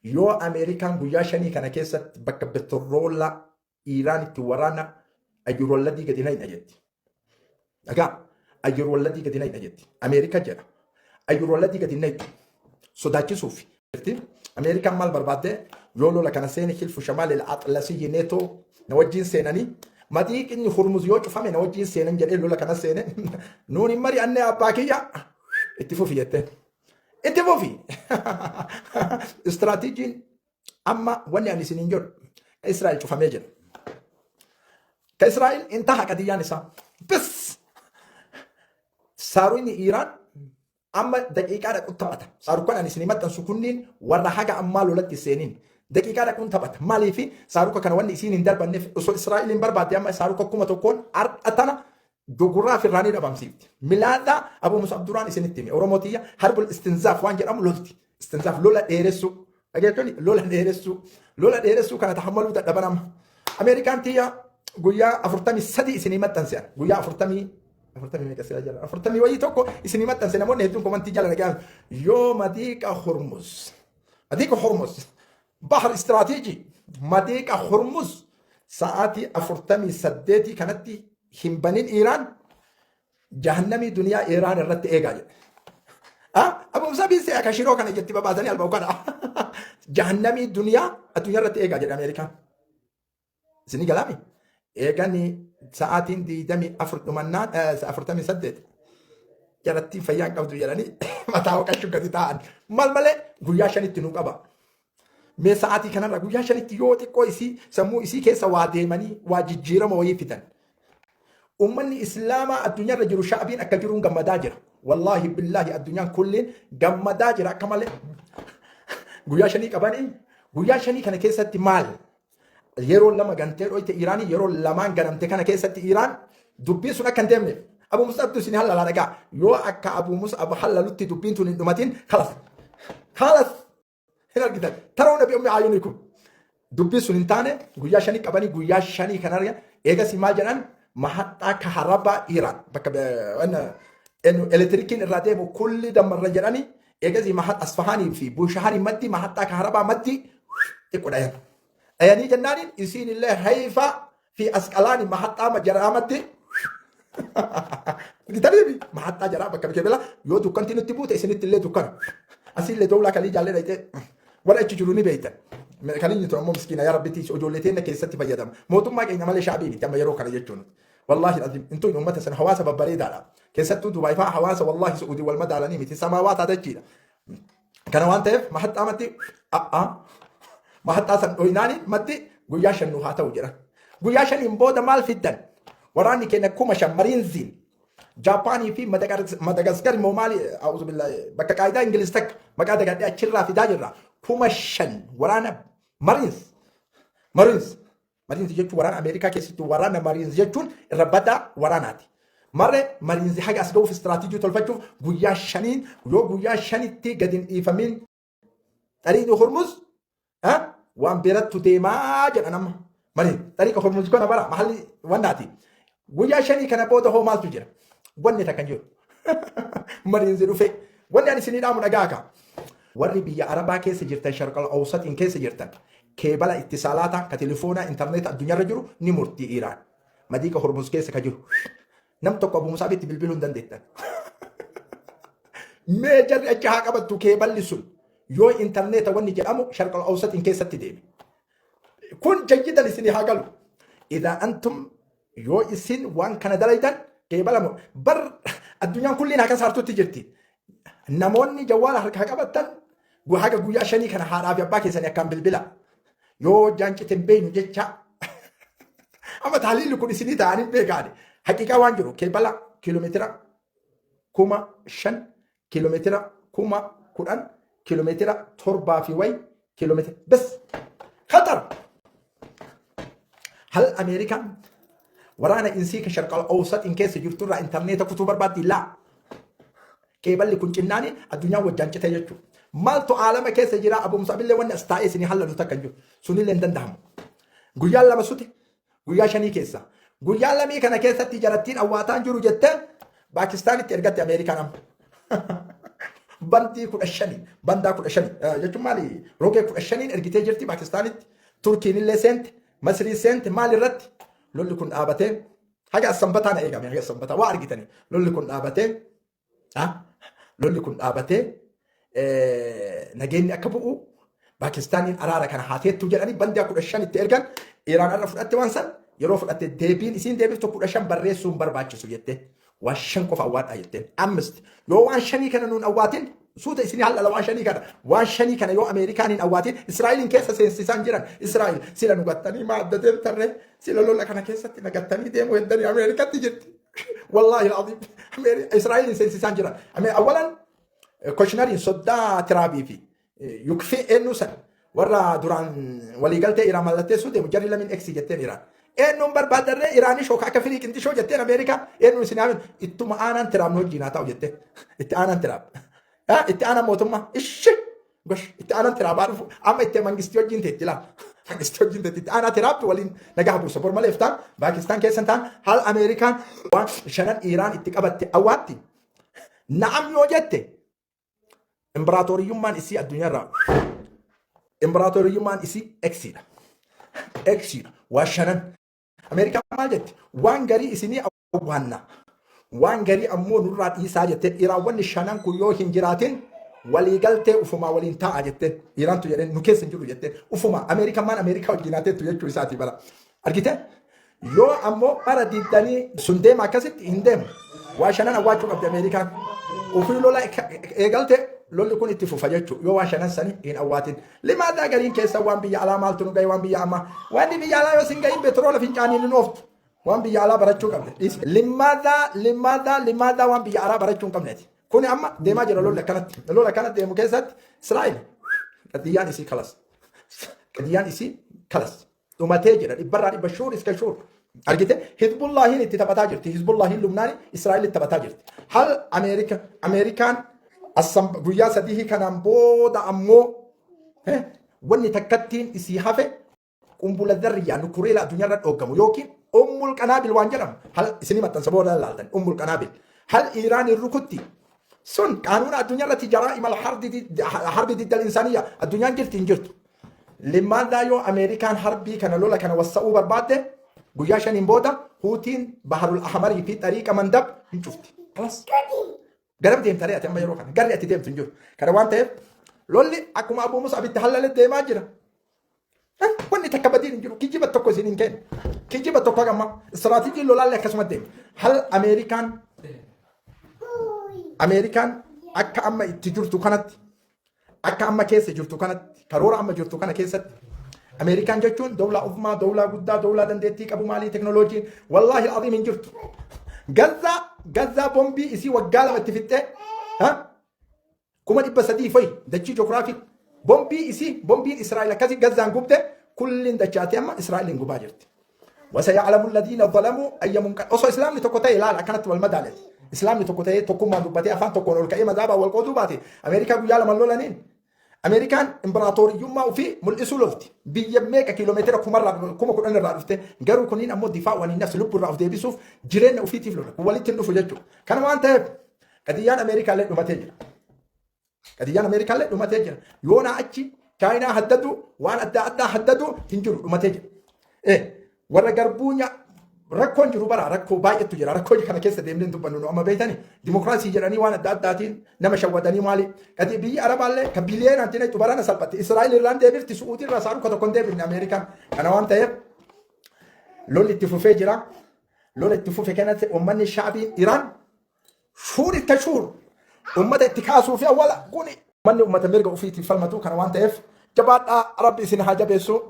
Yoo Ameerikaan guyyaa shanii kana keessatti bakka petroola Iiraan itti waraana ayyurolladii gadi na'idha jetti. Dhagaa ayyurolladii gadi na'idha jetti. Ameerikaa jedha. Ayyurolladii gadi na'idha. Sodaachisuuf. Ameerikaan maal barbaadde yoo lola kana seeni hilfu shamaal al-Atlasiyyi neetoo na wajjin seenanii madiiqinni hurmuz yoo cufame na wajjin seenan jedhee lola kana seene nuuni mari annee abbaa kiyya itti fufi jettee. Itti fufi. Istiraatiijiin amma wanni ani isiniin jedhu Israa'el cufamee jira. Ka Israa'el intaha qadiyyaan isaa. Bis saaruun Iiraan amma daqiiqaa dhaquun taphata. Saaruu kan ani isinii maxxansu kunniin warra haga ammaa lolatti seeniin daqiiqaa dhaquun taphata. Maaliifi saaruu kana wanni isiin hin darbanneef osoo Israa'eliin barbaadde amma saaruu akkuma tokkoon har'atana dogurraa firraanii dhabamsiifti. Milaadhaa Abuu Musab duraan isinitti hime. Oromootiyya harbul istinzaaf waan jedhamu lolti. Istinzaaf lola dheeressuu. Dhageettoonni lola dheeressuu. Lola dheeressuu kana tahammaluu dadhaban amma. Ameerikaan tiyya guyyaa 43 isinii maxxanseera. Guyyaa 40 meeqa sira jala 40 wayii tokko isinii maxxanse namoonni hedduun komantii jala dhagaan yoo madiiqa hormuz bahar istiraatiijii madiiqa hormuz sa'aatii 48 kanatti hin banin Iiraan jahannamii duniyaa Iiraan irratti eegaa jedhe. Abuu Musab akka shiroo kana jetti babaasanii alba'u kana jahannamii duniyaa addunyaa irratti eegaa jedhe Ameerikaan. Isinii galaami eeganii sa'aatiin 24 dhumannaan 48 jaratti fayyaan qabdu jedhanii mataa waqachuu gadi ta'an mal malee guyyaa shanitti nu qaba. Mee sa'aatii kanarra guyyaa shanitti yoo xiqqoo isii sammuu isii keessa waa deemanii waa jijjiirama wayii fidan. Ummanni Islaamaa addunyaarra jiru sha'abiin akka jiruun gammadaa jira. Wallaahi billaahi addunyaan kulliin gammadaa jira akka malee. Guyyaa shanii qabanii guyyaa shanii kana keessatti maal? Yeroo lama gantee dhoyte Iiraanii yeroo lamaan ganamte kana keessatti Iiraan dubbiin sun akka hin deemne Abuu Musab isin halala dhagaa yoo akka Abuu Musab halalutti dubbiin tun hin dhumatin khalas hin argitan taroo nabi ummi ayyunikum dubbiin sun hin taane guyyaa shanii qabanii guyyaa shanii kanarra eegas maal jedhan mahaxxaa kaharaba Iiraan bakka elektirikiin irraa deemu kulli dammarra jedhanii eegas mahaxxaa Asfahaanii fi Bushahari maddi mahaxxaa kaharabaa maddi xiqqoodha. أياني جنانين يسين الله هيفا في أسقلاني ما حتى ما جرامتي قلتلي ما حتى جرامة كم كبلا يو دكان تينو تبوت يسين اللي دكان أسيل اللي دولا كلي جالي رأيته ولا تجروني بيتا كلي نتوما مسكينة يا ربي تيجي أجولتين كيستي بيدام موتوم ما جينا مال شعبي تما يروح على يجون والله العظيم انتو يوم متى سنة حواسة ببريد على كيستو دبي فا حواسة والله سعودي والمدى على نيمتي سماوات هذا جينا كانوا وانتف ما حتى أمتي ما حتى أصلا ويناني متى قياشن نهاته وجرا قياشن ينبود مال فدان وراني كنا كوما شمرين زين جاباني في مدغاسكر مومالي أعوذ بالله بكا قاعدة إنجليزتك ما قاعدة قاعدة أشرا في داجرا كوما شن ورانا مارينز يجتو ورانا أمريكا كيسيتو ورانا مارينز يجتون ربدا وراناتي مرة مارينز حاجة أسلوب في استراتيجية تلفجو قياشنين ويو قياشنين تي قدين إيفامين تريد هرمز وان بيرت تيما جنم مري طريق هرمز كنا برا محل وناتي ويا شني كان بوده هو مال تجرا وني تكنجو مري ينزلوا في وني أنا سنين عمو نجاكا وري بيا عربا كيس جرتا الشرق الأوسط إن كيس جرتا كيبل اتصالات كتليفونا إنترنت الدنيا رجلو نمرتي إيران ما ديك هرمز كيس كجو نم تقو أبو مسابيت بالبلون دندتا ما جرى أجهاك أبدو كيبل لسون يو إنترنت وني جرامو شرق الأوسط إن كيس تديمي كون جيدا لسني هاقلو إذا أنتم يو إسين وان كان دلايدان كيبلامو بر الدنيا كلنا كسرتو تجرتي نموني جوال هاقبتن قو هاقا قويا شاني كان حاراب يباكي سنة كان بالبلا يو جانك تنبين جيتشا أما تحليل لكم إسيني تاني بيقاني حقيقة وانجرو كيبلا كيلومتر كوما شن كيلومتر كوما قرآن كيلومتر تربة في وي كيلومتر بس خطر هل أمريكا ورانا إنسيك الشرق الأوسط إن كيس جرتورا إنترنت كتب بربادي لا كيبل لي كنت ناني الدنيا وجانك تيجو مالتو عالم كيس جرا أبو مصعب اللي وانا استعيسني حلا نتكنجو سوني لندن دهم قويا لما سوتي قويا شني كيسا قويا لما كان كيسا تجارتين أواتان جرو جتان باكستان ترجعت أمريكا نام بندي كل الشني بندا كل الشني جت مالي روكي كل الشني ارجيتي جرتي باكستاني تركي اللي سنت مصري سنت مالي رد لولي كن ابتين حاجه السنبتا انا ايغامي حاجه السنبتا وارجيتني لولي كن ابتين ها لولي كن ابتين نجيني اكبو باكستاني ارارا كان حاتيت تجراني بندي كل الشني تيرغان ايران انا فدت وانسن yeroo fudhatte deebiin isiin deebiftu 15 barreessuun barbaachisu jette waan 5 qofa awwaadha jette ammist yoo waan 5 kana nuun awwaatin suuta isin halala waan 5 kana waan 5 kana yoo ameerikaaniin awwaatin israa'eliin keessa seensisan jiran israa'el sila nu gattanii maaddateen tarree sila lola kana keessatti nagattanii deemu heddanii ameerikatti jirti wallahi alazim israa'eliin seensisan jiran awwalan koshinarii soddaa tiraabii fi yukfii eennusan warra duraan waliigaltee iraan mallatteessuu deemu jarri lamiin eksi jetteen iraan eenyuun barbaadarree iraanii shookaa akka firii qinxishoo jetteen ameerikaa eenyuun isin haamin ittuma aanaan tiraab nu wajjinaa ta'u jette itti aanaan tiraab itti aanaan mootummaa ishi gosh itti aanaan tiraabaa dhufu amma itti mangistii wajjin teetti laa mangistii wajjin teetti itti aanaa tiraabtu waliin nagaa buusa bor maleef ta'an Paakistaan keessan ta'an haal ameerikaan waan shanan iraan itti qabatte awwaatti na'am yoo jette imbaraatoriyummaan isii addunyaarraa imbaraatoriyummaan isii eksiidha eksiidha waa shanan Amerikaan maal jetti waan garii isinii awwaanna waan garii ammoo nurraa dhiisaa jette iraawwanni shanan kun yoo hin jiraatin waliigaltee ufumaa waliin taa'a jette iraantu jedheen nu keessa hin jiru jette ufuma Amerikaan maan Amerikaa wajjinaateettu jechuu isaati bara argite yoo ammoo bara diddanii sun deema akkasitti hin deemu waa shanan awwaachuu qabdi Amerikaan ufii lola eegalte lolli kun itti fufa jechuu yoo waan shanan sanii hin awwaatin limaadaa gariin keessa waan biyya alaa maaltu nu gahe waan biyya ammaa waan biyya alaa yoo sin gahin petroola fincaanii ni ooftu waan biyya alaa barachuu qabde limaadaa waan biyya alaa barachuu hin qabneeti kuni amma deemaa jira lola kanatti deemu keessatti Israa'el qadiyyaan isii kalas dhumatee jira dhibbarraa dhibba shuur iska shuur argite hizbullaahiin itti taphataa jirti hizbullaahiin lubnaani Israa'el itti taphataa jirti hal Ameerikaan guyyaa sadii kanaan booda ammoo wanni takkattiin isii hafe qumbula darriyaa nukureela addunyaarra dhoogamu yookiin ummul qanaabil waan jedhamu hal isinii maxxansa booda laaltan ummul qanaabil hal Iiraaniin rukutti sun qaanuuna addunyaarratti jaraa'im harbi diddal insaaniyya addunyaan jirti hin jirtu limaadaa yoo Ameerikaan harbii kana lola kana wassa'uu barbaadde guyyaa shaniin booda huutiin baharul ahmarii fi xariiqa mandab hin cufti garab deemtanii ati amma yeroo kana garri ati deemtu hin jiru kana waan ta'eef lolli akkuma Abuu Mus'ab itti hallale deemaa jira wanni takka badiin hin jiru kijiba tokko isin hin kennu kijiba tokko gamma istiraatiijii lolaallee akkasuma deemu hal Ameerikaan akka amma itti jirtu kanatti akka amma keessa jirtu kanatti karoora amma jirtu kana keessatti Ameerikaan jechuun dawlaa ufumaa dawlaa guddaa dawlaa dandeettii qabu maalii teknooloojiin wallaahi al'aziim hin jirtu Gaza bombii isii waggaa lama itti fixxee 300 fa'i dachii ji'oogiraafii bombiin Israa'el akkasii Gazaan gubde kulliin dachaatee amma Israa'eliin gubaa jirti. وسيعلم الذين ظلموا أي منكر أصلا إسلام تكوتي لا كانت والمدالة إسلام تكوتي تكون ما دبتي أفان تكون الكائمة ذابا والقطوبات أمريكا بيعلم اللولانين أمريكان إمبراطوري يوم وفي ملئسوا لفتي بيميك كيلومتر كمرة كم كنا نرافته جرو كنين أمو دفاع وان الناس لب الرافته بيسوف جيران وفي تفلون وليت النفو جتو كانوا أنت كديان أمريكا لين وما تجرا كديان أمريكا لين وما تجرا يونا أتشي كاينا هددوا وأنا أدى هددوا تنجروا وما تجرا إيه ورا غربونيا ركون جرو برا ركو باي تجرا ركو كان كيس ديمن دبنو اما بيتاني ديمقراطي جراني وانا داتين نما شوداني مالي كدي بي عرب الله كبيلين انتي تبرانا سلبت اسرائيل ايرلان ديبرتي سعودي راسارو كدو كون ديبن امريكان انا وانت لول تفوفي جرا لول تفوفي كانت امن الشعبي ايران شهور التشهور امه اتكاسو في اول كوني من امه مرغو في فلمتو كان وانت جبات ربي سن حاجه بيسو